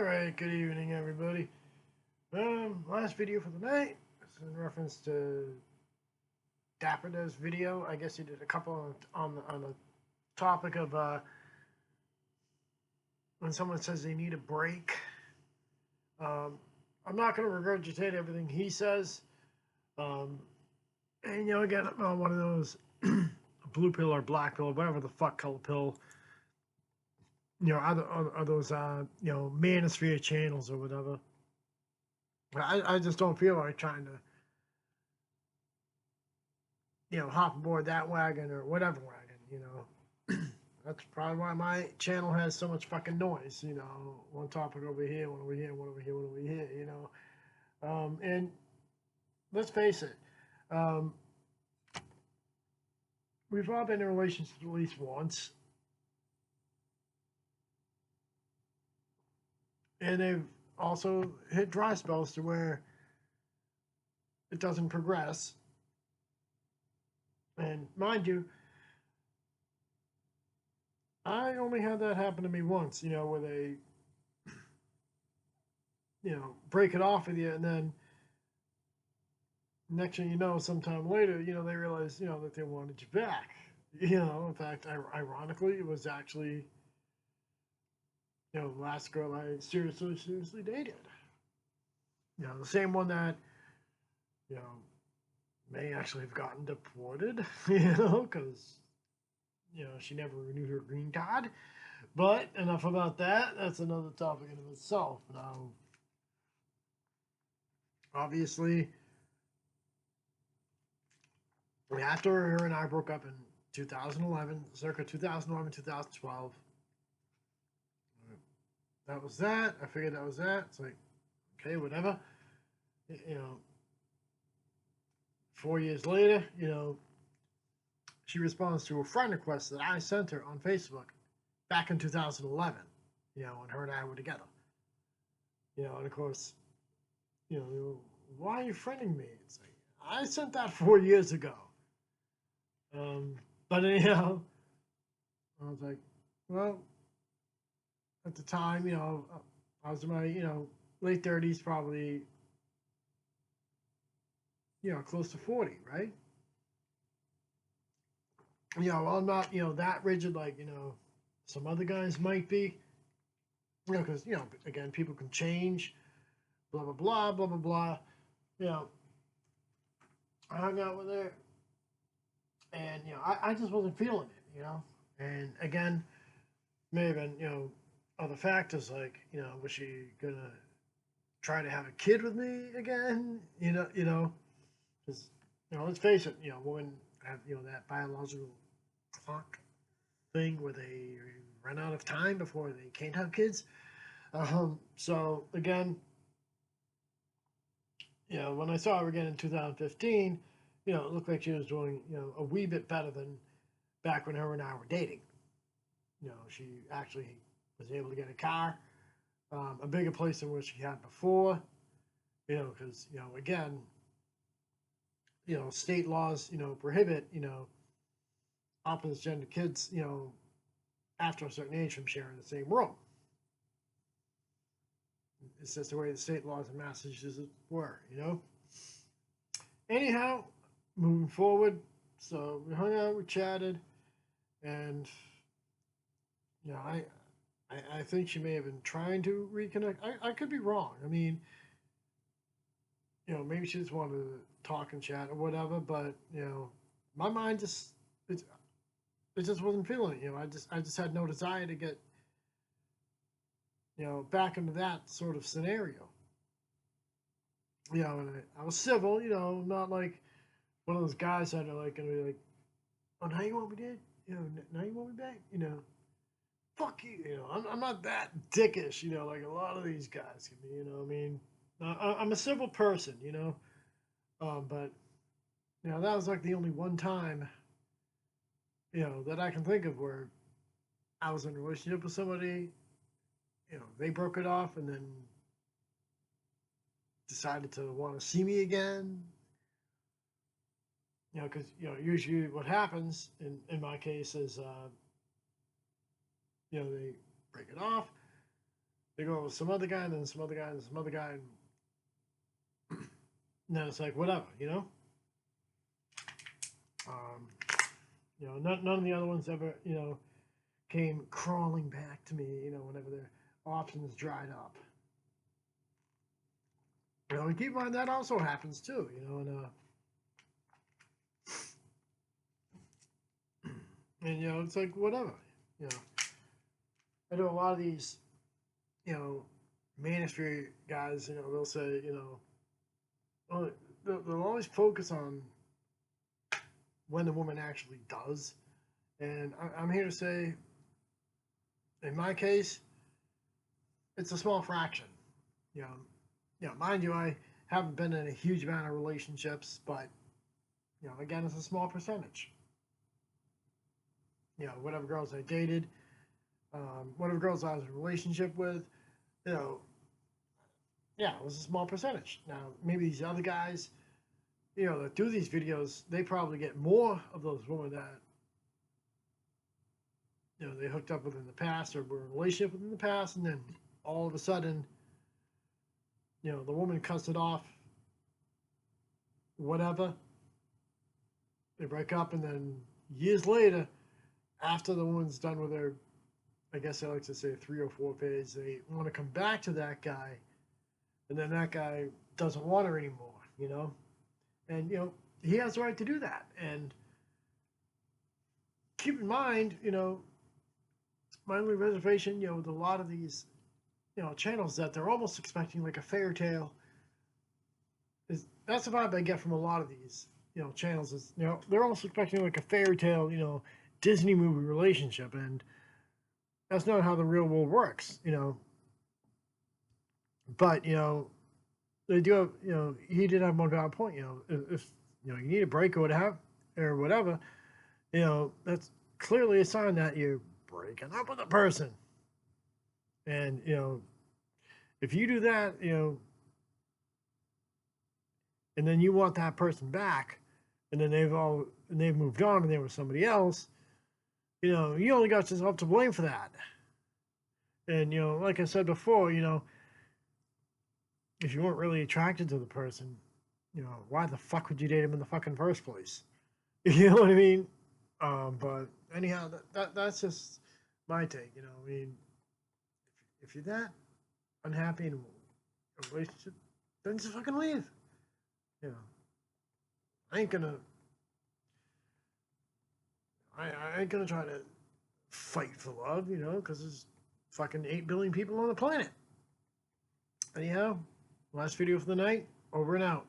Alright, good evening everybody. Last video for the night. This is in reference to Dapper does video. I guess he did a couple on the topic of when someone says they need a break. I'm not going to regurgitate everything he says. And again, I'm on one of those blue pill or black pill, or whatever the fuck color pill. Are those manosphere channels or whatever. I just don't feel like trying to, hop aboard that wagon or whatever wagon. That's probably why my channel has so much fucking noise, one topic over here, one over here, one over here, one over here, and let's face it, we've all been in a relationship at least once, and they've also hit dry spells to where it doesn't progress. And mind you, I only had that happen to me once, where they, break it off with you, and then next thing you know, sometime later, they realize, that they wanted you back. In fact, ironically, it was actually, the last girl I seriously dated. The same one that, may actually have gotten deported, because, she never renewed her green card. But enough about that. That's another topic in of itself. Now, obviously, after her and I broke up in 2011, circa 2011, 2012, that was that. I figured that was that. It's like, okay, whatever. 4 years later, she responds to a friend request that I sent her on Facebook back in 2011, when her and I were together. And of course, why are you friending me? It's like, I sent that 4 years ago. But anyhow, I was like, well, at the time, I was in my, late 30s, probably, close to 40, right? I'm not, that rigid like, some other guys might be, because, again, people can change, blah, blah, blah, blah, blah, blah. I hung out with her, and, I just wasn't feeling it, and again, may have been, other factors like, was she gonna try to have a kid with me again? Because, let's face it, women have, that biological clock thing where they run out of time before they can't have kids. So again, when I saw her again in 2015, it looked like she was doing, a wee bit better than back when her and I were dating. She actually was able to get a car, a bigger place than what she had before, because, again, state laws, prohibit, opposite gender kids, after a certain age from sharing the same room. It's just the way the state laws in Massachusetts were, Anyhow, moving forward, so we hung out, we chatted, and, I think she may have been trying to reconnect. I could be wrong. I mean, maybe she just wanted to talk and chat or whatever, but, my mind just, it just wasn't feeling it. I just had no desire to get, back into that sort of scenario. And I was civil, not like one of those guys that are like gonna be like, oh, now you want me dead? Now you want me back? Fuck you. I'm not that dickish, like a lot of these guys can be. I mean, I'm a civil person, but that was like the only one time, that I can think of where I was in a relationship with somebody. They broke it off and then decided to want to see me again. Because usually what happens in my case is, they break it off. they go with some other guy, and then some other guy, and some other guy, and then it's like whatever, you know. Um, you know, none of the other ones ever, you know, came crawling back to me, you know, whenever their options dried up. You know, and keep in mind that also happens too, you know, and you know, it's like whatever, you know. I know a lot of these, you know, manosphere guys, you know, they'll say, you know, well, they'll always focus on when the woman actually does. And I'm here to say, in my case, it's a small fraction. You know, mind you, I haven't been in a huge amount of relationships, but you know, again, it's a small percentage. You know, whatever girls I dated, whatever girls I was in a relationship with, you know, yeah, it was a small percentage. Now, maybe these other guys, you know, that do these videos, they probably get more of those women that, you know, they hooked up with in the past or were in a relationship with in the past, and then all of a sudden, you know, the woman cuts it off, whatever. They break up, and then years later, after the woman's done with her, I guess I like to say 3 or 4 phase, they want to come back to that guy, and then that guy doesn't want her anymore, you know? And, you know, he has the right to do that. And keep in mind, you know, my only reservation, you know, with a lot of these, you know, channels that they're almost expecting like a fairy tale. Is that's the vibe I get from a lot of these, you know, channels. Is, you know, they're almost expecting like a fairy tale, you know, Disney movie relationship, and that's not how the real world works, you know. But you know, they do have, you know, he did have one valid point. You know, if you know you need a break or whatever, you know, that's clearly a sign that you're breaking up with a person. And you know, if you do that, you know, and then you want that person back, and then they've moved on and they were somebody else, you know, you only got yourself to blame for that. And you know, like I said before, you know, if you weren't really attracted to the person, you know, why the fuck would you date him in the fucking first place? You know what I mean? But anyhow, that's just my take. You know, I mean, if you're that unhappy in a relationship, then just fucking leave. You know, I ain't gonna, I ain't gonna try to fight for love. You know, because there's fucking 8 billion people on the planet. Anyhow, last video for the night. Over and out.